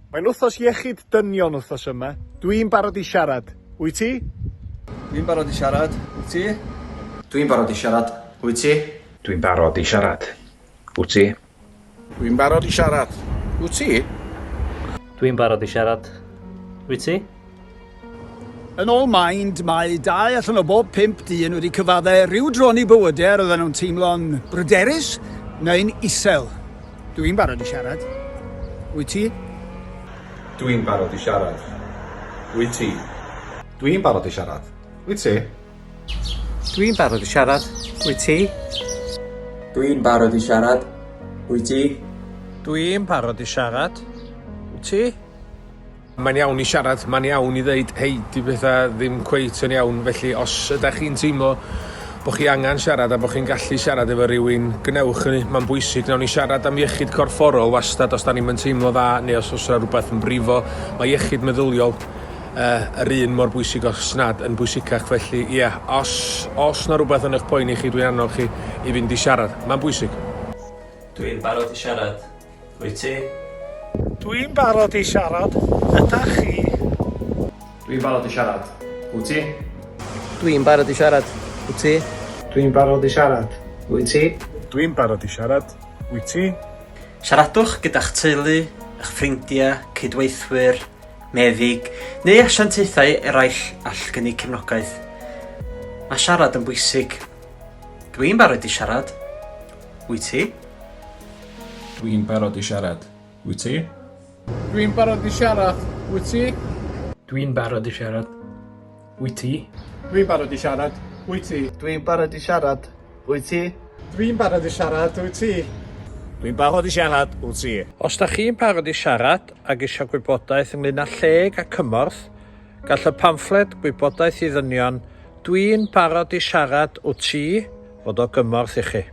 Mae'n wythnos iechyd dynion wythnos yma. Dwi'n barod i siarad. Wyt ti? Dwi'n barod i siarad. Wyt ti? Dwi'n barod i siarad. Wyt ti? Dwi'n barod i siarad. Wyt ti? Dwi'n barod i siarad. Wyt ti? Dwi'n barod i siarad. Wyt ti? Yn ôl Mind, mae 2 allan o bob 5 dyn wedi cyfaddau rhyw dron i bywydau oedden nhw'n teimlo'n bryderus neu'n isel. Dwi'n barod i siarad. Wyt ti? Dwi'n barod i siarad. Wyt ti? Dwi'n barod i siarad. Wyt ti? Dwi'n barod i siarad. Wyt ti? Dwi'n barod i siarad. Wyt ti? Dwi'n barod i siarad. Wyt ti? Mae'n iawn i siarad, mae'n iawn i ddeud, hei, di bethau ddim cweit yn iawn, felly os ydych chi'n teimlo bod chi angen siarad a bod chi'n gallu siarad efo rhywun, gnewch hynny, mae'n bwysig. Nawn ni siarad am iechyd corfforol wastad os da ni'n teimlo dda, neu os oes rhywbeth yn brifo. Mae iechyd meddyliol yr un mor bwysig os nad yn bwysicach, felly ie, os na rhywbeth yn eich poeni chi, dwi'n annog chi i fynd i siarad. Mae'n bwysig. Dwi'n barod i siarad. Wyt ti? Dwi'n barod i siarad. Ydych chi? Dwi'n barod i siarad. Wyt ti? Dwi'n barod i siarad. Wyt ti? Dwi'n barod i siarad. Wyt ti? Dwi'n barod i siarad. Wyt ti? Siaradwch gyda'ch teulu, eich ffrindiau, cydweithwyr, meddyg, neu asiantaethau eraill all gynnig cefnogaeth. Mae siarad yn bwysig. Dwi'n barod i siarad. Wyt ti? Dwi'n barod i siarad. Wyt ti? Dwi'n barod i siarad. Wyt ti? Dwi'n barod i siarad. Wyt ti? Dwi'n barod i siarad. Wyt ti? Dwi'n barod i siarad. Wyt ti? Dwi'n barod i siarad. Wyt ti? Dwi'n barod i siarad. Wyt ti? Os da chi'n barod i siarad ac eisiau gwybodaeth ynglyn â lleg a cymorth, gall y pamffled gwybodaeth i ddynion Dwi'n barod i siarad wyt ti fod o gymorth i chi.